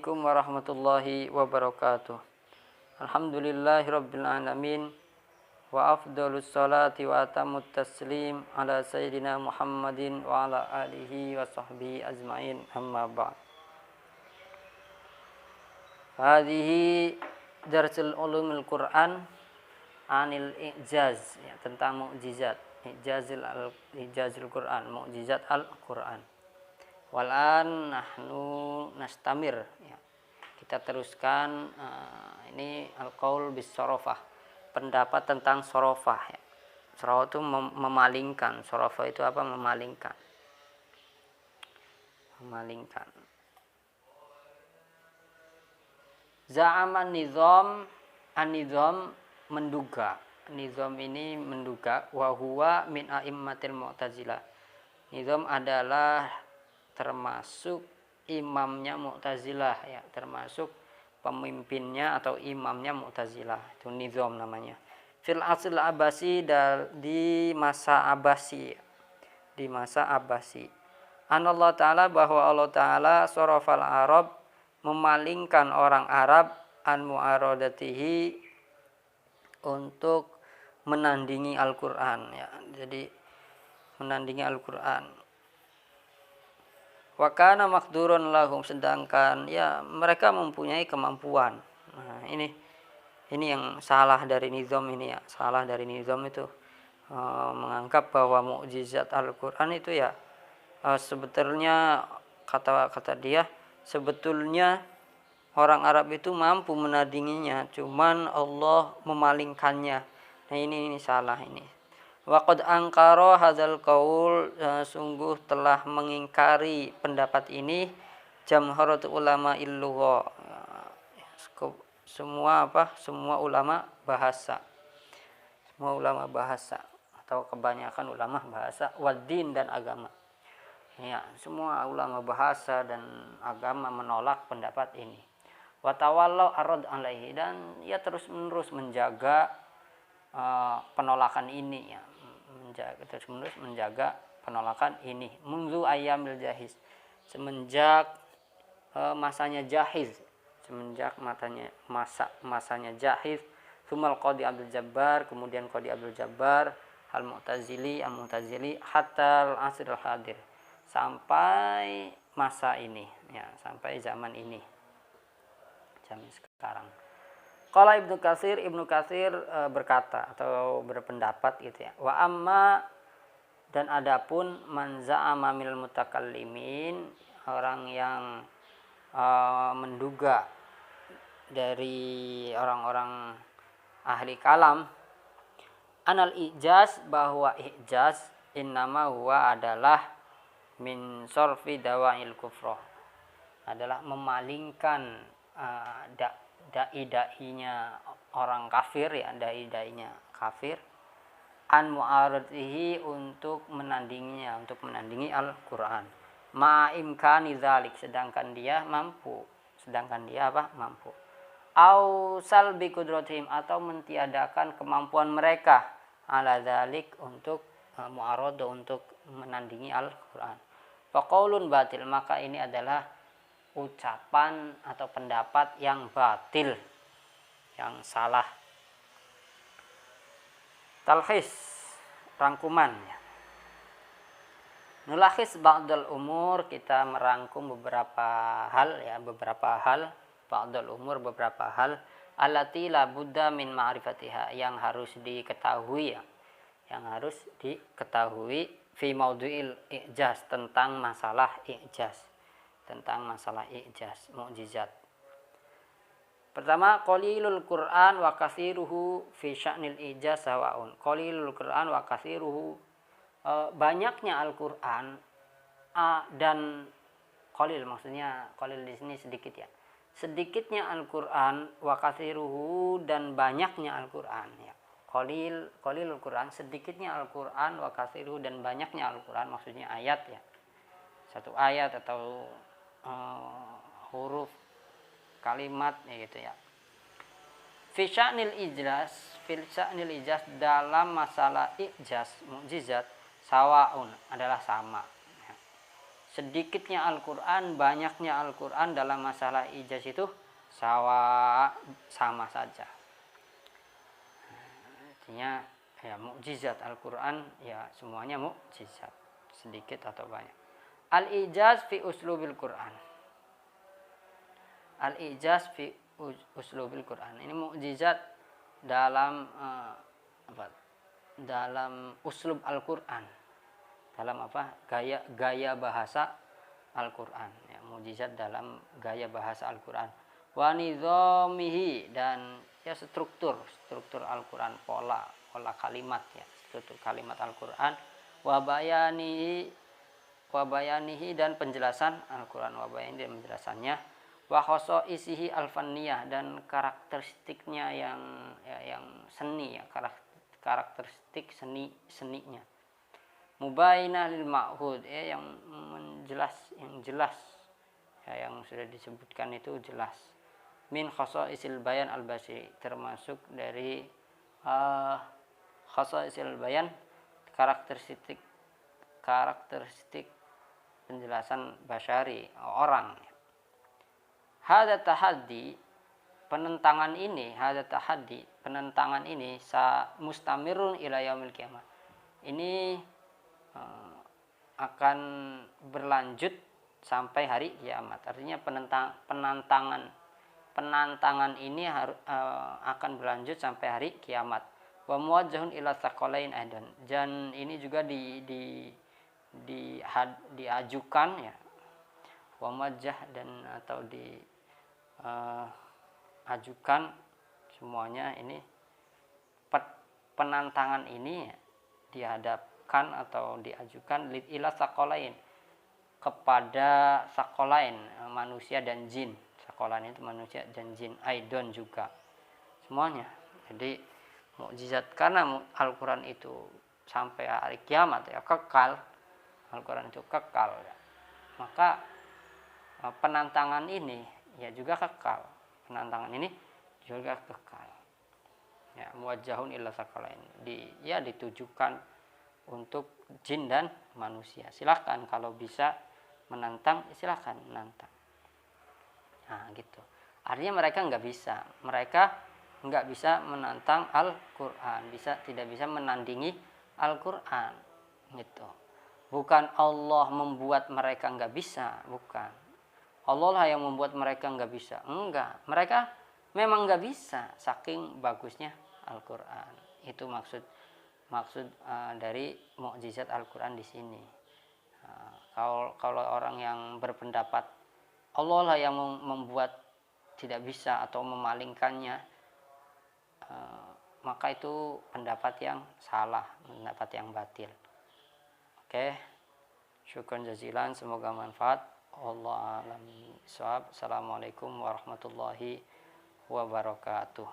Assalamualaikum warahmatullahi wabarakatuh. Alhamdulillahirabbil alamin wa afdhalus salati wa atamut taslim ala sayyidina Muhammadin wa ala alihi wa sahbihi ajmain, amma ba'd. Hadhihi darsul ulumul Quran anil i'jaz, ya, tentang mukjizat, i'jazil Quran, mukjizat Al-Quran. Walan nahnu nastamir, ya. Kita teruskan ini al-qaul bis sorofah, pendapat tentang sorofah, ya. Sorofah itu memalingkan. Sorofah itu apa? Memalingkan. Za'aman nizam, an-nizam menduga. Nizam ini menduga, wa huwa min a'immatil mu'tazilah. Nizam adalah termasuk imamnya Mu'tazilah, ya, termasuk pemimpinnya atau imamnya Mu'tazilah. Itu nizam namanya. Fil asl Abbasi, di masa Abbasi. Di masa Abbasi. Anallah Ta'ala, bahwa Allah Ta'ala sorofal Arab, memalingkan orang Arab an mu'aradatihi, untuk menandingi Al-Quran, ya. Jadi menandingi Al-Quran. Wa kana maqdurun lahum, sedangkan ya mereka mempunyai kemampuan. Nah, ini yang salah dari nizam ini, ya. Salah dari nizam itu menganggap bahwa mukjizat Al-Quran itu, ya, sebetulnya kata dia, sebetulnya orang Arab itu mampu menandinginya, cuman Allah memalingkannya. Nah, ini salah ini. Waqad angkara hadzal qaul, sungguh telah mengingkari pendapat ini jamharat ulama illugha, semua ulama bahasa. Semua ulama bahasa atau kebanyakan ulama bahasa, waddin, dan agama. Ya, semua ulama bahasa dan agama menolak pendapat ini. Wa tawallau arad alaihi, dan ya terus-menerus menjaga penolakan ini, ya. Terus-menerus menjaga penolakan ini. Munzu ayyamil jahiz, semenjak masanya Jahiz, semenjak masanya Jahiz. Sumal Qadi Abdul Jabbar, kemudian Qadi Abdul Jabbar, al-Mu'tazili hatta al-asr al-hadir, sampai masa ini, ya, sampai zaman ini, zaman sekarang. Qala Ibnu Katsir berkata atau berpendapat, gitu, ya. Wa amma, dan adapun man za'ama minal mutakallimin, orang yang menduga dari orang-orang ahli kalam, anal ijaz, bahwa ijaz innama huwa adalah min sorfi dawa'il kufrah, adalah memalingkan dai-dainya orang kafir, ya, dai-dainya kafir, an mu'aradihi, untuk menandinginya, untuk menandingi Al-Quran, ma'imkani dzalik, sedangkan dia mampu, mampu, au salbi qudratihim, atau mentiadakan kemampuan mereka, ala dzalik, untuk mu'arada, untuk menandingi Al-Quran. Faqaulun batil, maka ini adalah ucapan atau pendapat yang batil, yang salah. Talkhis, rangkuman, ya. Nulakhis ba'dal umur, kita merangkum beberapa hal, ya, ba'dal umur, beberapa hal, allati la budda min ma'rifatiha, yang harus diketahui, ya, yang harus diketahui, fi maudu'il i'jaz, tentang masalah i'jaz, mukjizat. Pertama, qalilul Qur'an wa katsiruhu fi sya'nil ijaz sawaun. Qalilul Qur'an wa katsiruhu, banyaknya Al-Qur'an, dan qalil, maksudnya qalil di sini sedikit, ya. Sedikitnya Al-Qur'an, wa katsiruhu, dan banyaknya Al-Qur'an, ya. Qalilul Qur'an, sedikitnya Al-Qur'an, wa katsiruhu, dan banyaknya Al-Qur'an, maksudnya ayat, ya. Satu ayat atau huruf, kalimat, ya, gitu, ya. Fi sya'nil ijaz, dalam masalah ijaz, mukjizat, sawaun, adalah sama, ya. sedikitnya Al-Quran, banyaknya Al-Quran dalam masalah ijaz itu sama saja. Artinya ya mukjizat Al-Quran ya semuanya mukjizat, sedikit atau banyak. Al-ijaz fi uslubil Quran. Al-ijaz fi uslubil Quran. Ini mukjizat dalam dalam uslub Al-Quran. Dalam gaya bahasa Al-Quran. Ya, mukjizat dalam gaya bahasa Al-Quran. Wa nizamihi, dan ya struktur Al-Quran, pola kalimat ya, struktur kalimat Al-Quran. Wa bayanihi, dan penjelasan Al-Quran, wa bayanihi, dan penjelasannya. Wa khosoisihi al-fanniyah, dan karakteristiknya yang seni ya, karakteristik seninya. Mubainah lil ma'hud, ya, yang jelas ya, yang sudah disebutkan itu jelas. Min khosaisil bayan al-basri, termasuk dari khosaisil bayan, karakteristik penjelasan basyari, orang. Hada tahaddi, penentangan ini mustamirun ila yaumil qiyamah. Ini akan berlanjut sampai hari kiamat. Artinya penantangan ini akan berlanjut sampai hari kiamat. Wa muwajjahun ila tsaqalain aidan, dan ini juga diajukan ya, wa muwajjah, dan atau ajukan semuanya ini, penantangan ini dihadapkan atau diajukan ila tsaqalain, kepada tsaqalain, manusia dan jin. Tsaqalain itu manusia dan jin, aidon juga semuanya. Jadi mukjizat, karena Al-Quran itu sampai hari kiamat ya, kekal. Al-Quran itu kekal ya. Maka penantangan ini ya juga kekal. Penantangan ini juga kekal. Ya, muwajjahun ila tsaqalain, ditujukan untuk jin dan manusia. Silakan kalau bisa menantang, silakan menantang. Nah, gitu. Artinya mereka nggak bisa menantang Al-Quran, tidak bisa menandingi Al-Quran, gitu. Bukan Allah membuat mereka nggak bisa, bukan. Allah lah yang membuat mereka nggak bisa, enggak. Mereka memang nggak bisa, saking bagusnya Al-Quran. Itu maksud dari mukjizat Al-Quran di sini. Kalau orang yang berpendapat Allah lah yang membuat tidak bisa atau memalingkannya, maka itu pendapat yang salah, pendapat yang batil. Oke, syukran jazilan, semoga manfaat. Allah alam shawab. Assalamualaikum warahmatullahi wabarakatuh.